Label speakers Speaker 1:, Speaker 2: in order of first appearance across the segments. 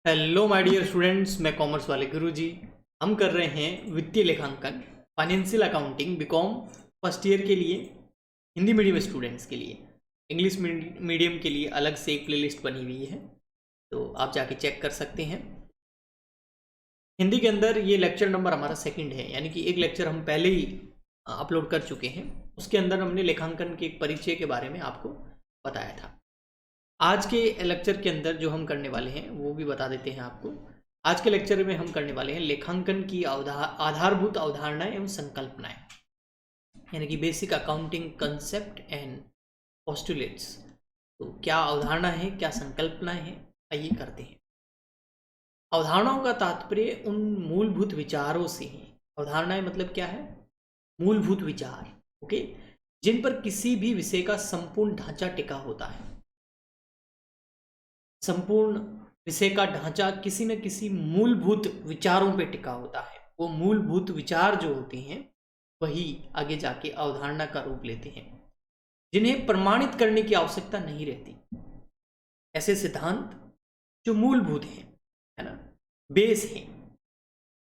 Speaker 1: Hello my dear students, मैं commerce वाले गुरुजी। हम कर रहे हैं वित्तीय लेखांकन, financial accounting BCom first year के लिए, हिंदी मीडियम स्टूडेंट्स के लिए। इंग्लिश मीडियम के लिए अलग से एक प्लेलिस्ट बनी हुई है, तो आप जाके चेक कर सकते हैं। हिंदी के अंदर ये लेक्चर नंबर हमारा सेकंड है, यानी कि एक लेक्चर हम पहले ही अपलोड कर चुके हैं। उसके अंदर हमने लेखांकन के एक परिचय के बारे में आपको बताया था। आज के लेक्चर के अंदर जो हम करने वाले हैं वो भी बता देते हैं आपको। आज के लेक्चर में हम करने वाले हैं लेखांकन की आधारभूत अवधारणाएं एवं संकल्पनाएं, यानी कि basic accounting concept and postulates. तो क्या अवधारणा है, क्या संकल्पनाएं हैं, आइए करते हैं। अवधारणाओं का तात्पर्य उन मूलभूत विचारों से है। अवधारणाएं मतलब क्या है? मूलभूत विचार, ओके, जिन पर किसी भी विषय का संपूर्ण ढांचा टिका होता है। संपूर्ण विषय का ढांचा किसी न किसी मूलभूत विचारों पे टिका होता है। वो मूलभूत विचार जो होते हैं वही आगे जाके अवधारणा का रूप लेते हैं, जिन्हें प्रमाणित करने की आवश्यकता नहीं रहती। ऐसे सिद्धांत जो मूलभूत हैं, है ना, बेस है।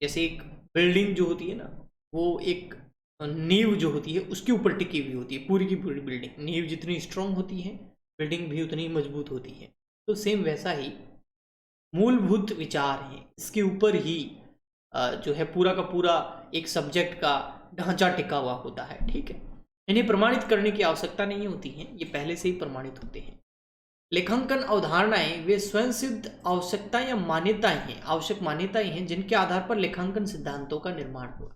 Speaker 1: जैसे एक बिल्डिंग जो होती है ना, वो एक नींव जो होती है उसके ऊपर टिकी हुई होती है। पूरी की पूरी बिल्डिंग, नींव जितनी स्ट्रांग होती है बिल्डिंग भी उतनी मजबूत होती है। तो सेम वैसा ही मूलभूत विचार हैं, इसके ऊपर ही जो है पूरा का पूरा एक सब्जेक्ट का ढांचा टिका हुआ होता है। ठीक है, इन्हें प्रमाणित करने की आवश्यकता नहीं होती है, ये पहले से ही प्रमाणित होते हैं। लेखांकन अवधारणाएं वे स्वयं सिद्ध आवश्यकताएं या मान्यताएं हैं, आवश्यक मान्यताएं हैं जिनके आधार पर लेखांकन सिद्धांतों का निर्माण हुआ।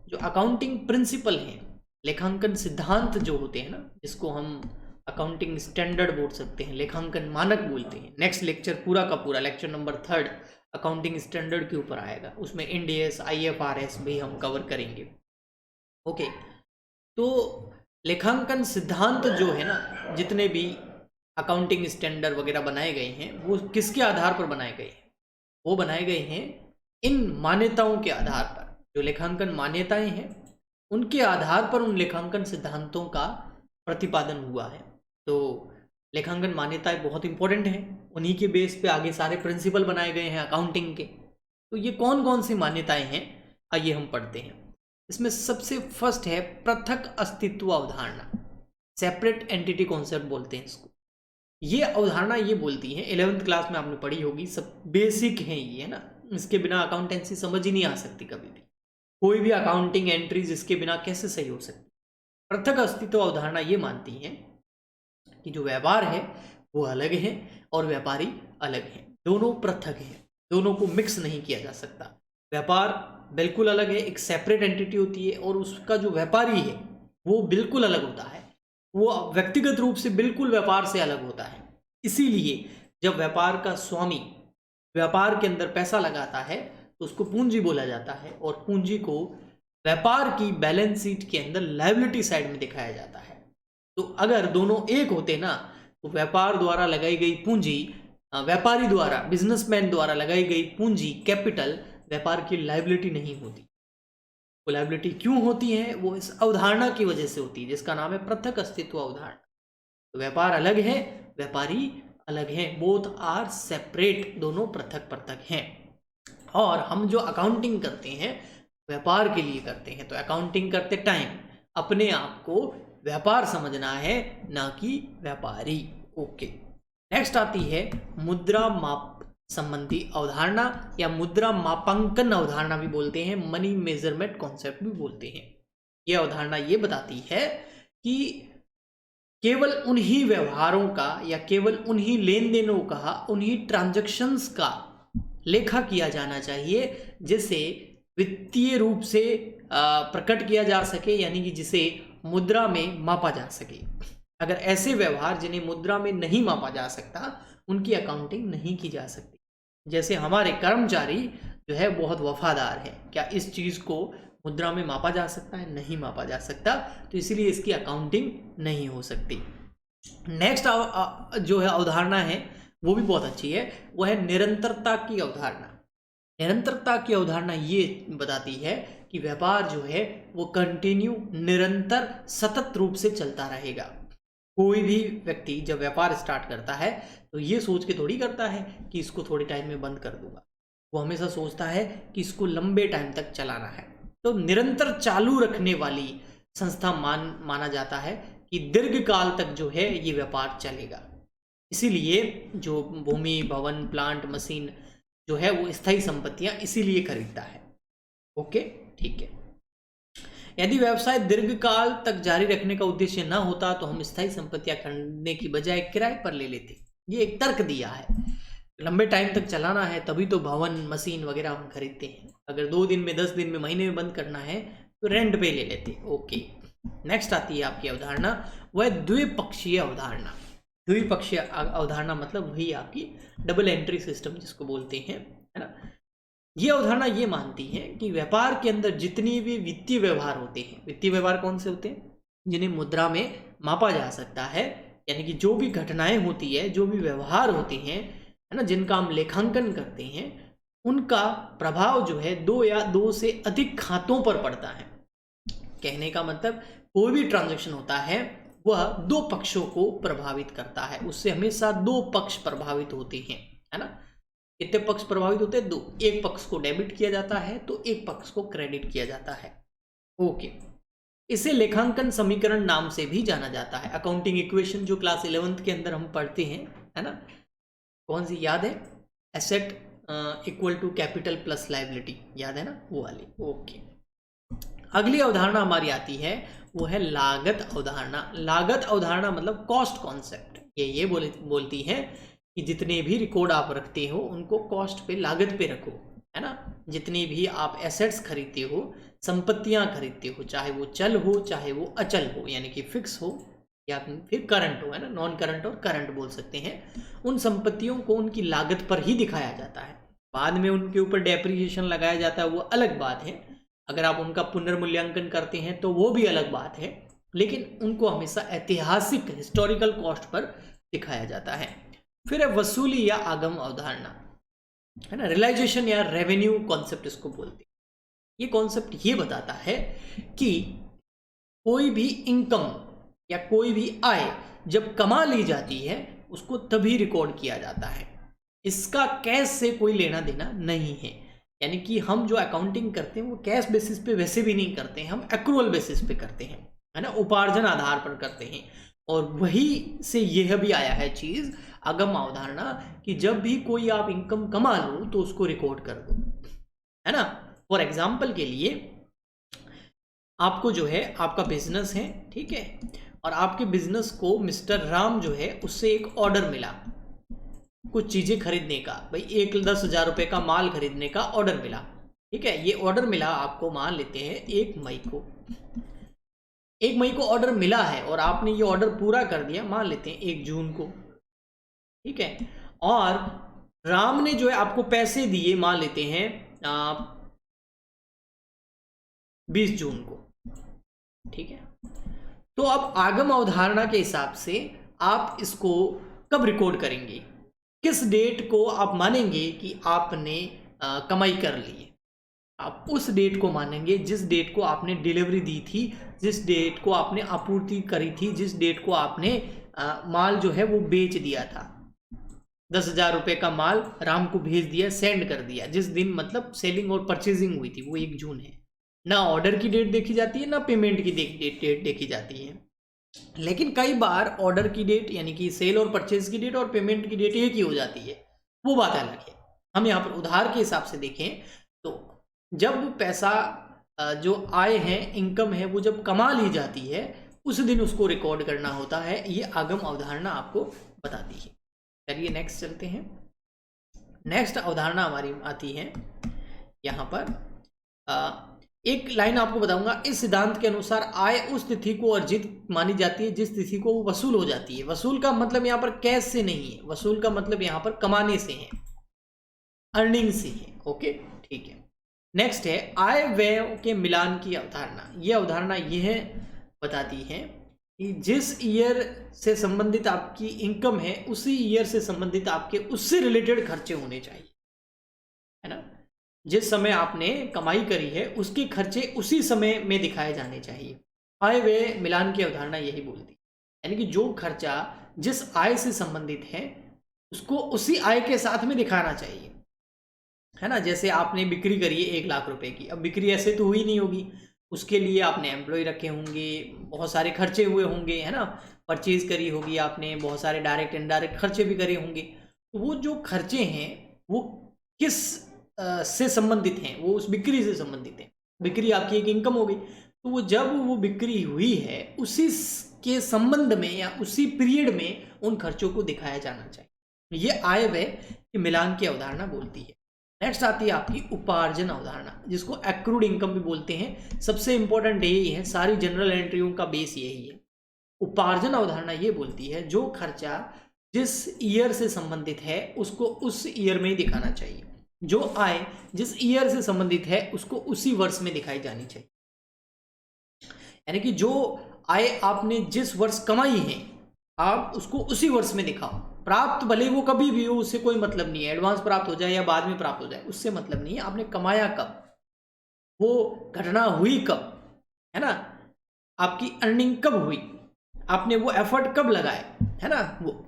Speaker 1: जो अकाउंटिंग प्रिंसिपल हैं, लेखांकन सिद्धांत जो होते हैं ना, जिसको हम अकाउंटिंग स्टैंडर्ड बोल सकते हैं, लेखांकन मानक बोलते हैं। नेक्स्ट लेक्चर पूरा का पूरा लेक्चर नंबर 3 अकाउंटिंग स्टैंडर्ड के ऊपर आएगा। उसमें इंड एस IFRS भी हम कवर करेंगे। ओके, तो लेखांकन सिद्धांत जो है ना, जितने भी अकाउंटिंग स्टैंडर्ड वगैरह बनाए गए हैं वो किसके आधार पर बनाए गए हैं? वो बनाए गए हैं इन मान्यताओं के आधार पर। जो लेखांकन मान्यताएं हैं उनके आधार पर उन लेखांकन सिद्धांतों का प्रतिपादन हुआ है। तो लेखांकन मान्यताएं बहुत इंपॉर्टेंट हैं, उन्हीं के बेस पे आगे सारे प्रिंसिपल बनाए गए हैं अकाउंटिंग के। तो ये कौन कौन सी मान्यताएं हैं, आइए हम पढ़ते हैं। इसमें सबसे फर्स्ट है पृथक अस्तित्व अवधारणा, सेपरेट एंटिटी कॉन्सेप्ट बोलते हैं इसको। ये अवधारणा ये बोलती है, 11th क्लास में आपने पढ़ी होगी, सब बेसिक है ये, है ना। इसके बिना अकाउंटेंसी समझ ही नहीं आ सकती कभी भी। कोई भी अकाउंटिंग एंट्रीज इसके बिना कैसे सही हो सकती? पृथक अस्तित्व अवधारणा ये मानती है कि जो व्यापार है वो अलग है और व्यापारी अलग है, दोनों पृथक है, दोनों को मिक्स नहीं किया जा सकता। व्यापार बिल्कुल अलग है, एक सेपरेट एंटिटी होती है, और उसका जो व्यापारी है वो बिल्कुल अलग होता है, वो व्यक्तिगत रूप से बिल्कुल व्यापार से अलग होता है। इसीलिए जब व्यापार का स्वामी व्यापार के अंदर पैसा लगाता है तो उसको पूंजी बोला जाता है, और पूंजी को व्यापार की बैलेंस शीट के अंदर लायबिलिटी साइड में दिखाया जाता है। तो अगर दोनों एक होते ना, तो व्यापार द्वारा लगाई गई पूंजी, व्यापारी द्वारा, बिजनेसमैन द्वारा लगाई गई पूंजी, कैपिटल, व्यापार की लायबिलिटी नहीं होती। वो लायबिलिटी क्यों होती है? वो इस अवधारणा की वजह से होती है, जिसका नाम है पृथक अस्तित्व अवधारणा। तो व्यापार अलग है, व्यापारी अलग है, बोथ आर सेपरेट, दोनों पृथक पृथक हैं। और हम जो अकाउंटिंग करते हैं व्यापार के लिए करते हैं, तो अकाउंटिंग करते टाइम अपने आप को व्यापार समझना है, ना कि व्यापारी। ओके, नेक्स्ट आती है मुद्रा माप संबंधी अवधारणा, या मुद्रा मापांकन अवधारणा भी बोलते हैं, मनी मेजरमेंट कॉन्सेप्ट भी बोलते हैं। यह अवधारणा ये बताती है कि केवल उन्हीं व्यवहारों का या केवल उन्हीं लेन देनों का, उन्हीं ट्रांजैक्शंस का लेखा किया जाना चाहिए जिसे वित्तीय रूप से प्रकट किया जा सके, यानी कि जिसे मुद्रा में मापा जा सके। अगर ऐसे व्यवहार जिन्हें मुद्रा में नहीं मापा जा सकता, उनकी अकाउंटिंग नहीं की जा सकती। जैसे हमारे कर्मचारी जो है बहुत वफादार है, क्या इस चीज़ को मुद्रा में मापा जा सकता है? नहीं मापा जा सकता, तो इसीलिए इसकी अकाउंटिंग नहीं हो सकती। नेक्स्ट जो है अवधारणा है वो भी बहुत अच्छी है, वो है निरंतरता की अवधारणा। निरंतरता की अवधारणा ये बताती है कि व्यापार जो है वो कंटिन्यू, निरंतर, सतत रूप से चलता रहेगा। कोई भी व्यक्ति जब व्यापार स्टार्ट करता है तो ये सोच के थोड़ी करता है कि इसको थोड़े टाइम में बंद कर दूंगा। वो हमेशा सोचता है कि इसको लंबे टाइम तक चलाना है। तो निरंतर चालू रखने वाली संस्था माना जाता है कि दीर्घ काल तक जो है ये व्यापार चलेगा। इसीलिए जो भूमि, भवन, प्लांट, मशीन जो है वो स्थायी संपत्तियां इसीलिए खरीदता है। ओके, ठीक है। यदि व्यवसाय दीर्घकाल तक जारी रखने का उद्देश्य न होता तो हम स्थायी संपत्तियां खरीदने की बजाय किराए पर ले लेते। ये एक तर्क दिया है, लंबे टाइम तक चलाना है तभी तो भवन, मशीन वगैरह हम खरीदते हैं। अगर 2 दिन में, 10 दिन में, महीने में बंद करना है तो रेंट पे ले लेते। ओके, नेक्स्ट आती है आपकी अवधारणा, वह द्विपक्षीय अवधारणा। द्विपक्षीय अवधारणा मतलब वही आपकी डबल एंट्री सिस्टम जिसको बोलते हैं, है ना। ये अवधारणा ये मानती है कि व्यापार के अंदर जितनी भी वित्तीय व्यवहार होते हैं, वित्तीय व्यवहार कौन से होते हैं, जिन्हें मुद्रा में मापा जा सकता है, यानी कि जो भी घटनाएं होती है, जो भी व्यवहार होते हैं, है ना, जिनका हम लेखांकन करते हैं, उनका प्रभाव जो है 2 या 2 से अधिक खातों पर पड़ता है। कहने का मतलब कोई भी ट्रांजैक्शन होता है वह 2 पक्षों को प्रभावित करता है, उससे हमेशा 2 पक्ष प्रभावित होते हैं, है ना। कितने पक्ष प्रभावित होते हैं? 2। एक पक्ष को डेबिट किया जाता है तो एक पक्ष को क्रेडिट किया जाता है। ओके, इसे लेखांकन समीकरण नाम से भी जाना जाता है। अकाउंटिंग इक्वेशन जो क्लास 11th के अंदर हम पढ़ते हैं, है ना, कौन सी याद है? Asset equal to capital plus liability, याद है ना, वो वाली। ओके, अगली अवधारणा हमारी आती है, वो है लागत अवधारणा। लागत अवधारणा मतलब कॉस्ट कॉन्सेप्ट। ये बोलती है कि जितने भी रिकॉर्ड आप रखते हो उनको कॉस्ट पे, लागत पे रखो, है ना। जितने भी आप एसेट्स खरीदते हो, संपत्तियां खरीदते हो, चाहे वो चल हो चाहे वो अचल हो, यानी कि फिक्स हो या फिर करंट हो, है ना, नॉन करंट और करंट बोल सकते हैं, उन संपत्तियों को उनकी लागत पर ही दिखाया जाता है। बाद में उनके ऊपर डेप्रिसिएशन लगाया जाता है, वो अलग बात है। अगर आप उनका पुनर्मूल्यांकन करते हैं तो वो भी अलग बात है, लेकिन उनको हमेशा ऐतिहासिक हिस्टोरिकल कॉस्ट पर दिखाया जाता है। फिर है वसूली या आगम अवधारणा, है ना, रियलाइजेशन या रेवेन्यू कॉन्सेप्ट इसको बोलते हैं। ये कॉन्सेप्ट ये बताता है कि कोई भी इनकम या कोई भी आय जब कमा ली जाती है उसको तभी रिकॉर्ड किया जाता है, इसका कैश से कोई लेना देना नहीं है। यानी कि हम जो अकाउंटिंग करते हैं वो कैश बेसिस पे वैसे भी नहीं करते हैं, हम एक्रूअल बेसिस पे करते हैं, है ना, उपार्जन आधार पर करते हैं। और वही से यह भी आया है चीज आगम अवधारणा कि जब भी कोई आप इनकम कमा लो तो उसको रिकॉर्ड कर दो, है ना। फॉर एग्जाम्पल के लिए आपको जो है, आपका बिजनेस है, ठीक है, और आपके बिजनेस को मिस्टर राम जो है उससे एक ऑर्डर मिला कुछ चीजें खरीदने का, भाई 10,000 रुपए का माल खरीदने का ऑर्डर मिला, ठीक है। ये ऑर्डर मिला आपको, मान लेते हैं 1 मई को, 1 मई को ऑर्डर मिला है और आपने ये ऑर्डर पूरा कर दिया, मान लेते हैं 1 जून को, ठीक है। और राम ने जो है आपको पैसे दिए, मान लेते हैं 20 जून को, ठीक है। तो अब आगम अवधारणा के हिसाब से आप इसको कब रिकॉर्ड करेंगे, किस डेट को आप मानेंगे कि आपने कमाई कर ली है? आप उस डेट को मानेंगे जिस डेट को आपने डिलीवरी दी थी, जिस डेट को आपने आपूर्ति करी थी, जिस डेट को आपने माल जो है वो बेच दिया था। 10,000 रुपए का माल राम को भेज दिया, सेंड कर दिया, जिस दिन मतलब सेलिंग और परचेजिंग हुई थी वो 1 जून है। ना ऑर्डर की डेट देखी जाती है ना पेमेंट की डेट देखी जाती है। लेकिन कई बार ऑर्डर की डेट यानी कि सेल और परचेज की डेट और पेमेंट की डेट एक ही हो जाती है, वो बात अलग है। हम यहाँ पर उधार के हिसाब से देखें तो जब पैसा जो आय है, इनकम है, वो जब कमा ली जाती है उस दिन उसको रिकॉर्ड करना होता है। ये आगम अवधारणा आपको बताती है। चलिए नेक्स्ट चलते हैं। नेक्स्ट अवधारणा हमारी आती है यहाँ पर, एक लाइन आपको बताऊंगा। इस सिद्धांत के अनुसार आय उस तिथि को अर्जित मानी जाती है जिस तिथि को वो वसूल हो जाती है। वसूल का मतलब यहाँ पर कैश से नहीं है, वसूल का मतलब यहाँ पर कमाने से है, अर्निंग से है। ओके, ठीक है। नेक्स्ट है आय व्यय के मिलान की अवधारणा। यह अवधारणा यह बताती है कि जिस ईयर से संबंधित आपकी इनकम है उसी ईयर से संबंधित आपके उससे रिलेटेड खर्चे होने चाहिए, है ना। जिस समय आपने कमाई करी है उसके खर्चे उसी समय में दिखाए जाने चाहिए। आय व्यय मिलान की अवधारणा यही बोलती है। यानी कि जो खर्चा जिस आय से संबंधित है उसको उसी आय के साथ में दिखाना चाहिए, है ना। जैसे आपने बिक्री करी है 1 लाख रुपए की, अब बिक्री ऐसे तो हुई नहीं होगी, उसके लिए आपने एम्प्लॉय रखे होंगे, बहुत सारे खर्चे हुए होंगे, है ना। परचेज करी होगी आपने, बहुत सारे डायरेक्ट इनडायरेक्ट खर्चे भी करे होंगे। तो वो जो खर्चे हैं वो किस से संबंधित हैं, वो उस बिक्री से संबंधित है। बिक्री आपकी एक इनकम हो गई, तो वो जब वो बिक्री हुई है उसी के संबंध में या उसी पीरियड में उन खर्चों को दिखाया जाना चाहिए। ये आय व्यय के मिलान की अवधारणा बोलती है। नेक्स्ट आती है आपकी उपार्जन अवधारणा, जिसको एक्रूड इनकम भी बोलते हैं। सबसे इंपॉर्टेंट यही है, सारी जनरल एंट्रियों का बेस यही है। उपार्जन अवधारणा ये बोलती है जो खर्चा जिस ईयर से संबंधित है उसको उस ईयर में ही दिखाना चाहिए, जो आय जिस ईयर से संबंधित है उसको उसी वर्ष में दिखाई जानी चाहिए। यानी कि जो आय आपने जिस वर्ष कमाई है आप उसको उसी वर्ष में दिखाओ। प्राप्त भले वो कभी भी हो, उससे कोई मतलब नहीं है, एडवांस प्राप्त हो जाए या बाद में प्राप्त हो जाए, उससे मतलब नहीं है। आपने कमाया कब, वो घटना हुई कब, है ना, आपकी अर्निंग कब हुई, आपने वो एफर्ट कब लगाए, है ना वो।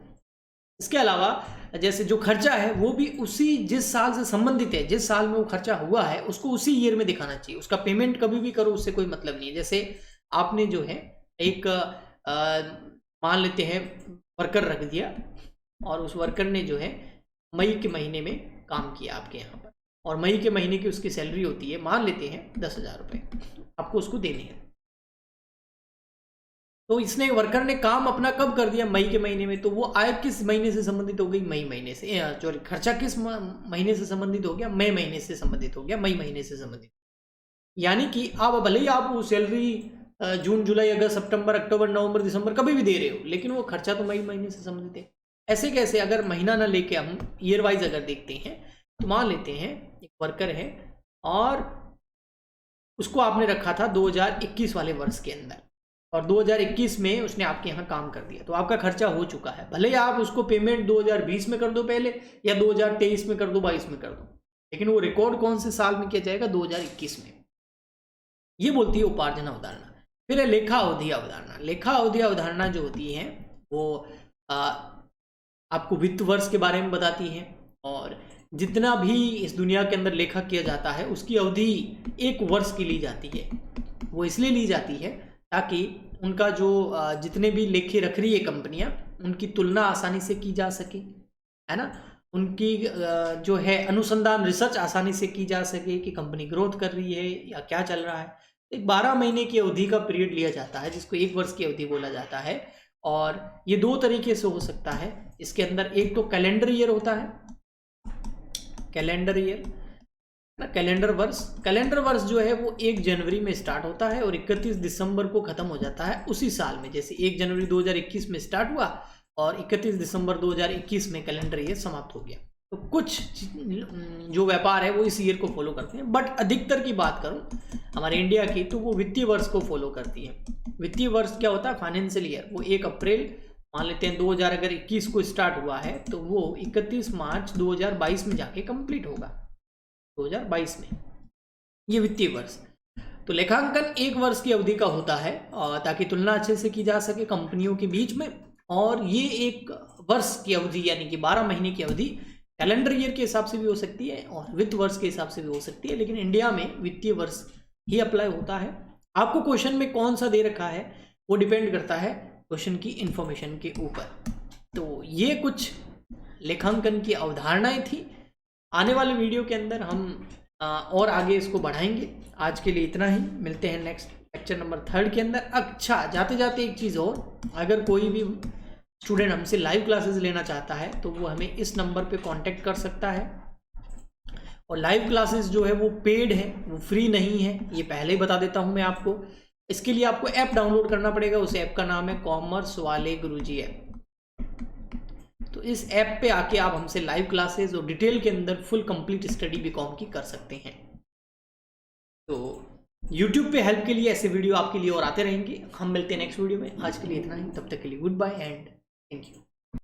Speaker 1: इसके अलावा जैसे जो खर्चा है वो भी उसी जिस साल से संबंधित है, जिस साल में वो खर्चा हुआ है उसको उसी ईयर में दिखाना चाहिए। उसका पेमेंट कभी भी करो उससे कोई मतलब नहीं है। जैसे आपने जो है एक मान लेते हैं वर्कर रख दिया और उस वर्कर ने जो है मई के महीने में काम किया आपके यहाँ पर, और मई के महीने की उसकी सैलरी होती है मान लेते हैं 10,000 रुपये, आपको उसको देने हैं। तो इसने वर्कर ने काम अपना कब कर दिया, मई के महीने में, तो वो आय किस महीने से संबंधित हो गई, मई महीने से। सॉरी, खर्चा किस महीने से संबंधित हो गया, मई महीने से संबंधित हो गया, मई महीने से संबंधित। यानी कि आप भले ही आप वो सैलरी जून जुलाई अगस्त सितंबर अक्टूबर नवंबर दिसंबर कभी भी दे रहे हो, लेकिन वो खर्चा तो मई महीने से संबंधित है। ऐसे कैसे, अगर महीना ना लेके हम ईयर वाइज अगर देखते हैं तो मान लेते हैं एक वर्कर है और उसको आपने रखा था 2021 वाले वर्ष के अंदर, और 2021 में उसने आपके यहाँ काम कर दिया, तो आपका खर्चा हो चुका है। भले ही आप उसको पेमेंट 2020 में कर दो पहले, या 2023 में कर दो, 22 में कर दो, लेकिन वो रिकॉर्ड कौन से साल में किया जाएगा, 2021 में। ये बोलती है उपार्जन अवधारणा। फिर है लेखा अवधि अवधारणा। लेखा अवधि अवधारणा जो होती है वो आपको वित्त वर्ष के बारे में बताती है, और जितना भी इस दुनिया के अंदर लेखा किया जाता है उसकी अवधि 1 वर्ष की ली जाती है। वो इसलिए ली जाती है ताकि उनका जो जितने भी लेखे रख रही है कंपनियां, उनकी तुलना आसानी से की जा सके, है ना। उनकी जो है अनुसंधान रिसर्च आसानी से की जा सके कि कंपनी ग्रोथ कर रही है या क्या चल रहा है। एक 12 महीने की अवधि का पीरियड लिया जाता है जिसको 1 वर्ष की अवधि बोला जाता है, और ये 2 तरीके से हो सकता है। इसके अंदर एक तो कैलेंडर ईयर होता है, कैलेंडर ईयर ना, कैलेंडर वर्ष। कैलेंडर वर्ष जो है वो 1 जनवरी में स्टार्ट होता है और 31 दिसंबर को खत्म हो जाता है उसी साल में। जैसे 1 जनवरी 2021 में स्टार्ट हुआ और 31 दिसंबर 2021 में कैलेंडर ईयर समाप्त हो गया। तो कुछ जो व्यापार है वो इस ईयर को फॉलो करते हैं, बट अधिकतर की बात करूं हमारे इंडिया की तो वो वित्तीय वर्ष को फॉलो करती है। वित्तीय वर्ष क्या होता है, फाइनेंशियल ईयर। वो 1 अप्रैल मान लेते हैं 2021 को स्टार्ट हुआ है तो वो 31 मार्च 2022 में जाके कंप्लीट होगा, 2022 में, ये वित्तीय वर्ष। तो लेखांकन 1 वर्ष की अवधि का होता है ताकि तुलना अच्छे से की जा सके कंपनियों के बीच में, और ये 1 वर्ष की अवधि यानी कि 12 महीने की अवधि कैलेंडर ईयर के हिसाब से भी हो सकती है और वित्त वर्ष के हिसाब से भी हो सकती है, लेकिन इंडिया में वित्तीय वर्ष ही अप्लाई होता है। आपको क्वेश्चन में कौन सा दे रखा है वो डिपेंड करता है क्वेश्चन की इंफॉर्मेशन के ऊपर। तो ये कुछ लेखांकन की अवधारणाएं थी। आने वाले वीडियो के अंदर हम और आगे इसको बढ़ाएंगे। आज के लिए इतना ही, मिलते हैं नेक्स्ट लेक्चर नंबर 3 के अंदर। अच्छा, जाते जाते एक चीज़ और, अगर कोई भी स्टूडेंट हमसे लाइव क्लासेस लेना चाहता है तो वो हमें इस नंबर पे कांटेक्ट कर सकता है। और लाइव क्लासेस जो है वो पेड है, वो फ्री नहीं है, ये पहले ही बता देता हूँ मैं आपको। इसके लिए आपको ऐप डाउनलोड करना पड़ेगा, उस ऐप का नाम है कॉमर्स वाले गुरुजी ऐप। तो इस ऐप पे आके आप हमसे लाइव क्लासेस और डिटेल के अंदर फुल कंप्लीट स्टडी बीकॉम की कर सकते हैं। तो YouTube पे हेल्प के लिए ऐसे वीडियो आपके लिए और आते रहेंगे। हम मिलते हैं नेक्स्ट वीडियो में। आज के लिए इतना ही, तब तक के लिए goodbye and thank you.